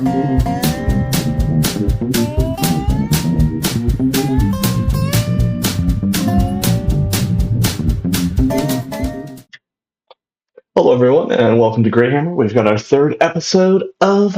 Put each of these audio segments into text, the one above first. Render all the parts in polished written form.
Hello, everyone, and welcome to Greyhammer. We've got our third episode of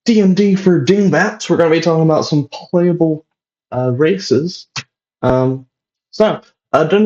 D&D for Dingbats. We're going to be talking about some playable races. Dungeons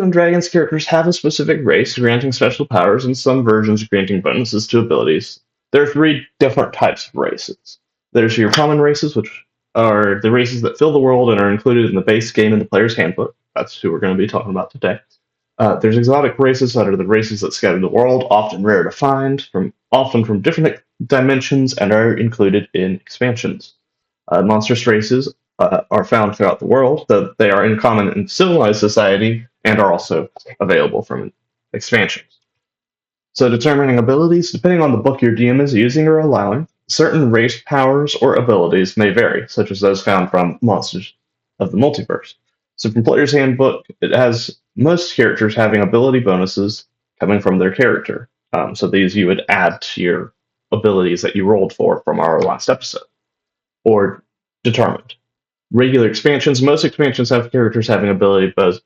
and Dragons characters have a specific race, granting special powers, and some versions granting bonuses to abilities. There are three different types of races. There's your common races, which are the races that fill the world and are included in the base game in the player's handbook. That's who we're going to be talking about today. There's exotic races that are the races that scatter the world, often rare to find, often from different dimensions, and are included in expansions. Monstrous races are found throughout the world, though they are uncommon in civilized society and are also available from expansions. So determining abilities, depending on the book your DM is using or allowing, certain race powers or abilities may vary, such as those found from Monsters of the Multiverse. So from Player's Handbook, it has most characters having ability bonuses coming from their character. So these you would add to your abilities that you rolled for from our last episode, or determined. Regular expansions, most expansions have characters having ability bonuses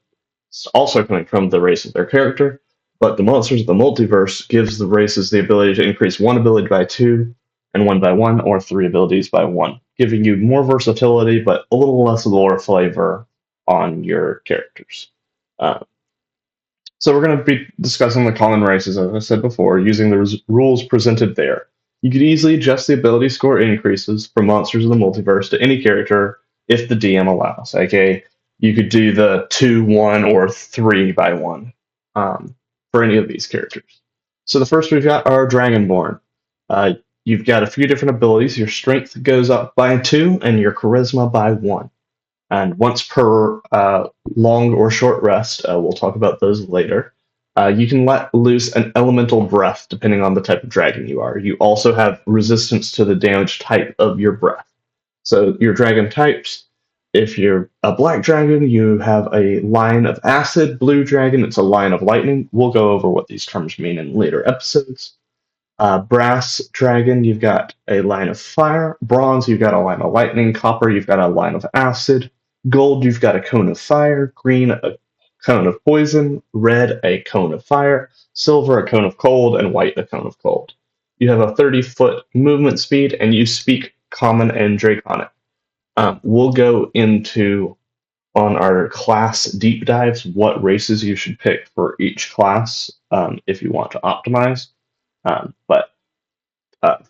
also coming from the race of their character, but the Monsters of the Multiverse gives the races the ability to increase one ability by 2, and 1 by 1, or 3 abilities by 1, giving you more versatility but a little less lore flavor on your characters. So we're going to be discussing the common races, as I said before, using the rules presented there. You could easily adjust the ability score increases from Monsters of the Multiverse to any character if the DM allows. Okay, you could do the 2, 1, or 3 by 1 for any of these characters. So the first we've got our Dragonborn. You've got a few different abilities. Your strength goes up by 2 and your charisma by 1. And once per long or short rest, we'll talk about those later, you can let loose an elemental breath depending on the type of dragon you are. You also have resistance to the damage type of your breath. So your dragon types, if you're a black dragon, you have a line of acid. Blue dragon, it's a line of lightning. We'll go over what these terms mean in later episodes. Brass dragon, you've got a line of fire. Bronze, you've got a line of lightning. Copper, you've got a line of acid. Gold, you've got a cone of fire. Green, a cone of poison. Red, a cone of fire. Silver, a cone of cold. And white, a cone of cold. You have a 30-foot movement speed, and you speak Common and Draconic. We'll go into, on our class deep dives, what races you should pick for each class if you want to optimize. But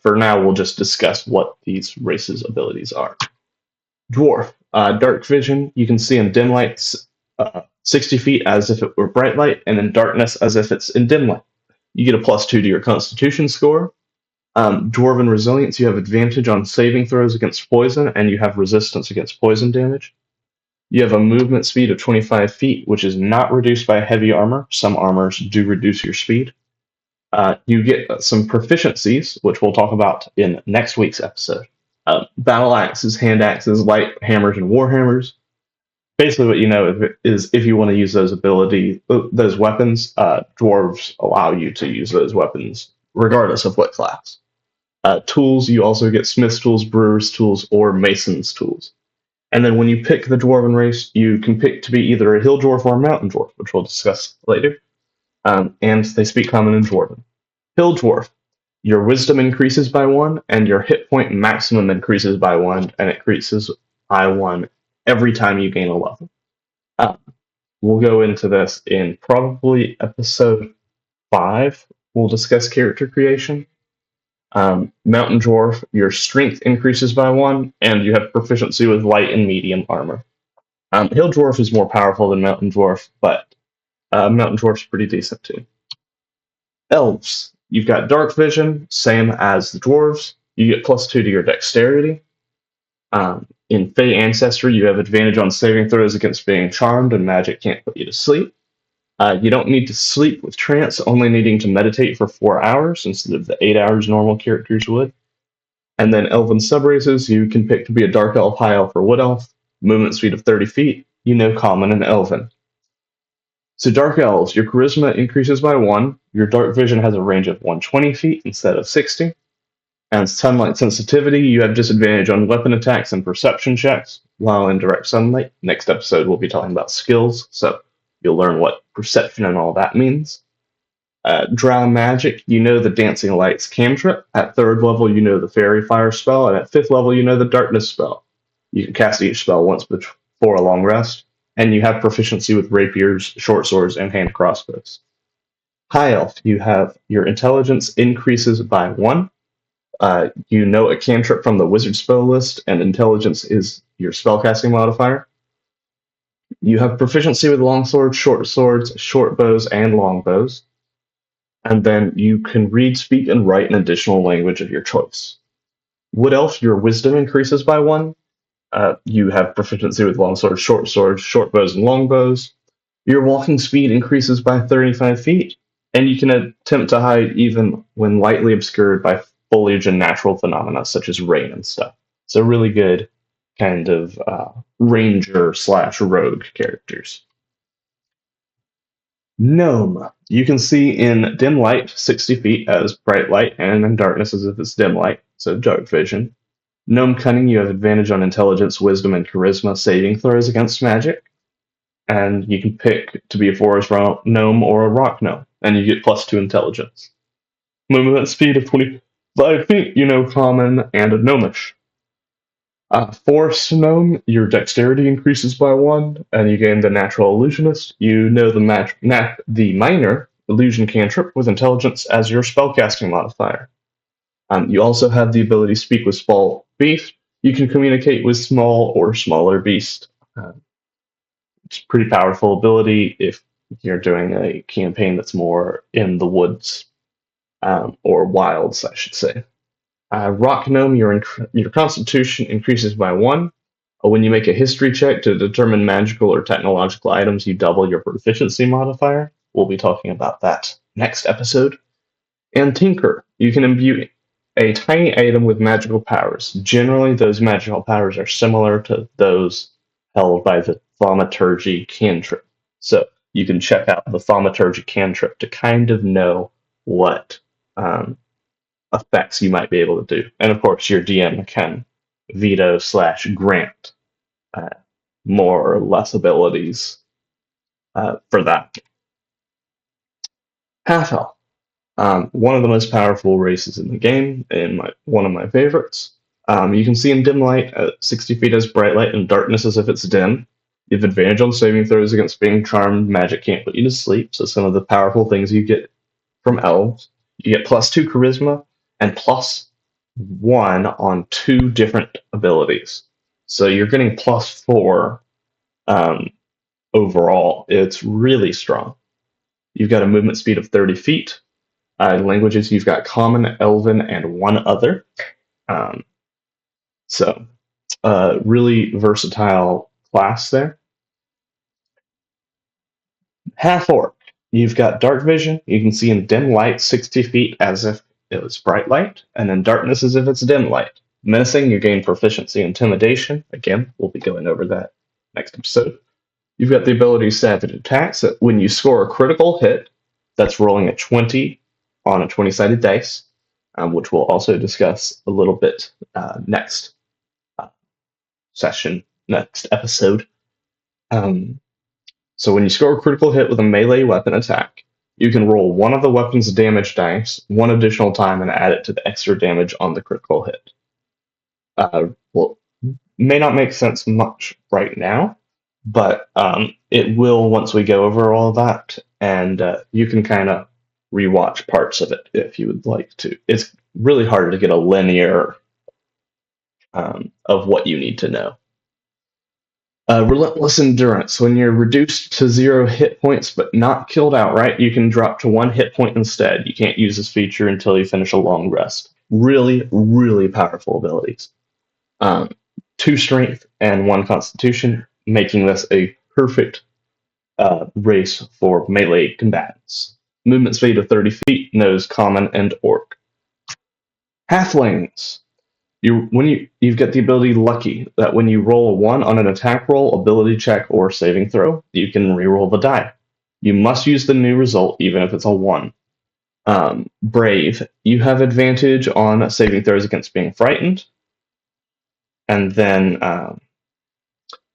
for now, we'll just discuss what these races' abilities are. Dwarf. Dark vision, you can see in dim lights 60 feet as if it were bright light, and in darkness as if it's in dim light. You get a +2 to your constitution score. Dwarven resilience, you have advantage on saving throws against poison, and you have resistance against poison damage. You have a movement speed of 25 feet, which is not reduced by heavy armor. Some armors do reduce your speed. You get some proficiencies, which we'll talk about in next week's episode. Battle axes, hand axes, light hammers, and war hammers. Basically, what you know is if you want to use those weapons, dwarves allow you to use those weapons regardless of what class. Tools, you also get smith's tools, brewer's tools, or mason's tools. And then when you pick the dwarven race, you can pick to be either a hill dwarf or a mountain dwarf, which we'll discuss later. And they speak common and dwarven. Hill dwarf. Your wisdom increases by 1, and your hit point maximum increases by 1, and it increases by 1 every time you gain a level. We'll go into this in probably episode 5. We'll discuss character creation. Mountain dwarf, your strength increases by 1, and you have proficiency with light and medium armor. Hill dwarf is more powerful than mountain dwarf, but mountain dwarf's pretty decent too. Elves. You've got dark vision, same as the dwarves. You get +2 to your dexterity. In Fey Ancestry, you have advantage on saving throws against being charmed, and magic can't put you to sleep. You don't need to sleep with trance, only needing to meditate for 4 hours instead of the 8 hours normal characters would. And then Elven subraces, you can pick to be a Dark Elf, High Elf, or Wood Elf. Movement speed of 30 feet. You know Common and Elven. So Dark Elves, your charisma increases by 1. Your dark vision has a range of 120 feet instead of 60. And sunlight sensitivity, you have disadvantage on weapon attacks and perception checks while in direct sunlight. Next episode, we'll be talking about skills, so you'll learn what perception and all that means. Drow magic, you know the Dancing Lights cantrip. At 3rd level, you know the Fairy Fire spell, and at 5th level, you know the Darkness spell. You can cast each spell once before a long rest, and you have proficiency with rapiers, short swords, and hand crossbows. High Elf, you have your intelligence increases by 1. You know a cantrip from the wizard spell list, and intelligence is your spellcasting modifier. You have proficiency with longswords, short bows, and long bows. And then you can read, speak, and write an additional language of your choice. Wood Elf, your wisdom increases by 1. You have proficiency with longswords, short bows, and long bows. Your walking speed increases by 35 feet, and you can attempt to hide even when lightly obscured by foliage and natural phenomena such as rain and stuff. So really good kind of ranger/rogue characters. Gnome. You can see in dim light 60 feet as bright light, and in darkness as if it's dim light, so dark vision. Gnome Cunning, you have advantage on intelligence, wisdom, and charisma saving throws against magic. And you can pick to be a forest gnome or a rock gnome, and you get +2 intelligence. Movement speed of 25 feet, you know common and gnomish. Forest gnome, your dexterity increases by 1, and you gain the natural illusionist. You know the minor illusion cantrip with intelligence as your spellcasting modifier. You also have the ability to speak with small beast. You can communicate with small or smaller beast. It's a pretty powerful ability if you're doing a campaign that's more in the woods, or wilds, I should say. Rock Gnome, your constitution increases by 1. When you make a history check to determine magical or technological items, you double your proficiency modifier. We'll be talking about that next episode. And Tinker, you can imbue a tiny item with magical powers. Generally, those magical powers are similar to those held by the Thaumaturgy cantrip. So you can check out the Thaumaturgy cantrip to kind of know what effects you might be able to do. And of course, your DM can veto/grant more or less abilities for that. Half-Elf. One of the most powerful races in the game, and one of my favorites. You can see in dim light at 60 feet as bright light, and darkness as if it's dim. You have advantage on saving throws against being charmed. Magic can't put you to sleep, so some of the powerful things you get from elves. You get +2 charisma and +1 on 2 different abilities. So you're getting +4 overall. It's really strong. You've got a movement speed of 30 feet. Languages, you've got Common, Elven, and 1 other. So, really versatile class there. Half-Orc. You've got dark vision. You can see in dim light 60 feet as if it was bright light, and in darkness as if it's dim light. Menacing, you gain proficiency intimidation. Again, we'll be going over that next episode. You've got the ability Savage Attacks. When you score a critical hit, that's rolling a 20 on a 20-sided dice, which we'll also discuss a little bit next next episode. So when you score a critical hit with a melee weapon attack, you can roll one of the weapon's damage dice one additional time and add it to the extra damage on the critical hit. Well, may not make sense much right now, but it will once we go over all of that, and you can kind of rewatch parts of it if you would like to. It's really hard to get a linear of what you need to know. Relentless Endurance. When you're reduced to 0 hit points but not killed outright, you can drop to 1 hit point instead. You can't use this feature until you finish a long rest. Really, really powerful abilities. 2 strength and 1 constitution, making this a perfect race for melee combatants. Movement speed of 30 feet, knows Common and Orc. Halflings. You've got the ability Lucky, that when you roll a 1 on an attack roll, ability check, or saving throw, you can reroll the die. You must use the new result even if it's a 1. Brave, you have advantage on saving throws against being frightened. And then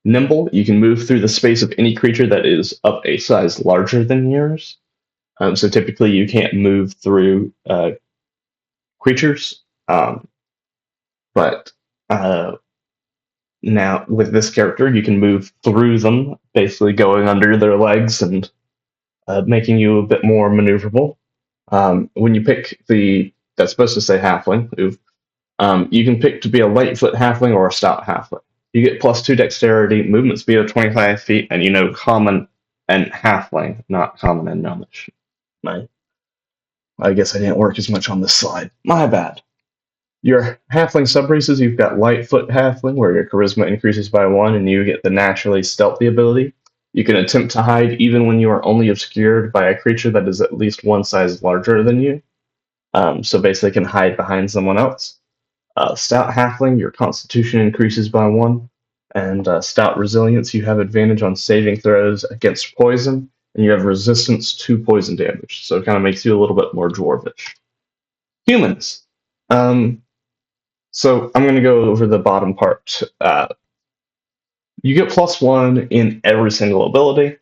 Nimble, you can move through the space of any creature that is of a size larger than yours. So typically you can't move through creatures. But now with this character, you can move through them, basically going under their legs and making you a bit more maneuverable. When you pick that's supposed to say halfling, you can pick to be a lightfoot halfling or a stout halfling. You get +2 dexterity, movement speed of 25 feet, and common and halfling, not common and gnomish. I guess I didn't work as much on this slide. My bad. Your halfling subraces, you've got lightfoot halfling, where your charisma increases by 1, and you get the naturally stealthy ability. You can attempt to hide even when you are only obscured by a creature that is at least one size larger than you. So basically can hide behind someone else. Stout halfling, your constitution increases by 1. And stout resilience, you have advantage on saving throws against poison, and you have resistance to poison damage. So it kind of makes you a little bit more dwarvish. Humans. So I'm going to go over the bottom part. You get +1 in every single ability.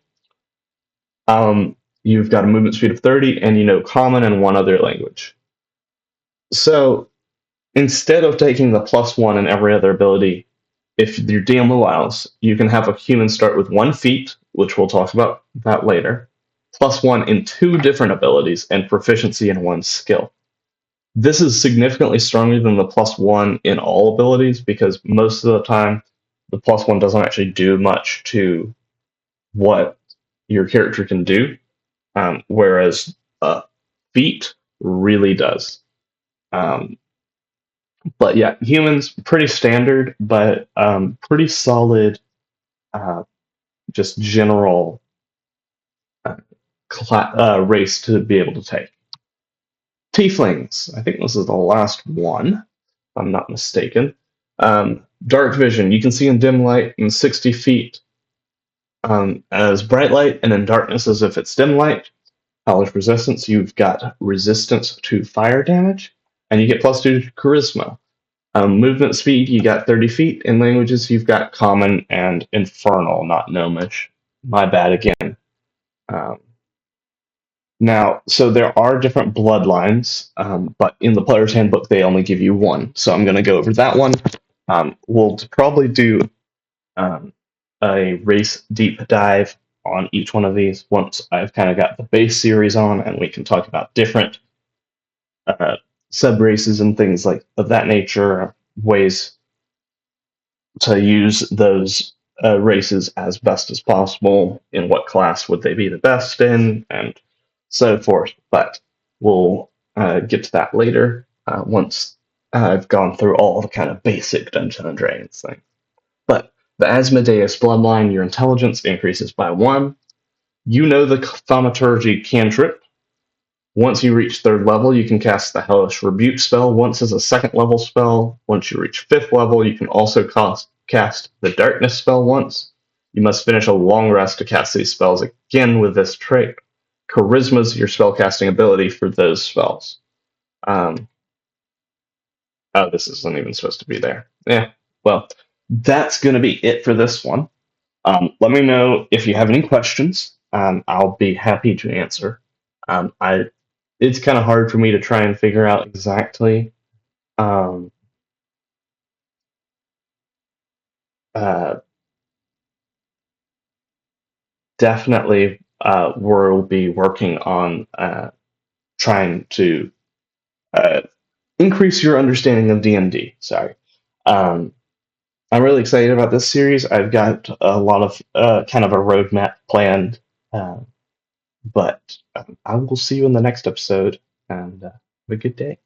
You've got a movement speed of 30, and you know common and one other language. So instead of taking the +1 in every other ability, if your DM allows, you can have a human start with 1 feat, which we'll talk about that later, +1 in 2 different abilities, and proficiency in 1 skill. This is significantly stronger than the +1 in all abilities because most of the time the +1 doesn't actually do much to what your character can do, whereas feat really does. But yeah, humans pretty standard, but pretty solid. Just general race to be able to take. Tieflings. I think this is the last one, if I'm not mistaken. Dark vision. You can see in dim light in 60 feet as bright light, and in darkness as if it's dim light. Knowledge resistance. You've got resistance to fire damage, and you get +2 to charisma. Movement speed, you got 30 feet. In languages, you've got common and infernal, not gnomish. My bad again. Now, so there are different bloodlines, but in the player's handbook, they only give you one. So I'm going to go over that one. We'll probably do a race deep dive on each one of these once I've kind of got the base series on, and we can talk about different sub-races and things like of that nature, ways to use those races as best as possible, in what class would they be the best in, and so forth. But we'll get to that later once I've gone through all the kind of basic Dungeons and Dragons things. But the Asmodeus bloodline, your intelligence increases by 1. You know the thaumaturgy cantrip. Once you reach 3rd level, you can cast the Hellish Rebuke spell once as a 2nd level spell. Once you reach 5th level, you can also cast the Darkness spell once. You must finish a long rest to cast these spells again with this trait. Charisma is your spellcasting ability for those spells. Oh, this isn't even supposed to be there. Yeah, well, that's going to be it for this one. Let me know if you have any questions. I'll be happy to answer. It's kind of hard for me to try and figure out exactly definitely we'll be working on trying to increase your understanding of D&D. Sorry. I'm really excited about this series. I've got a lot of kind of a roadmap planned, but I will see you in the next episode, and have a good day.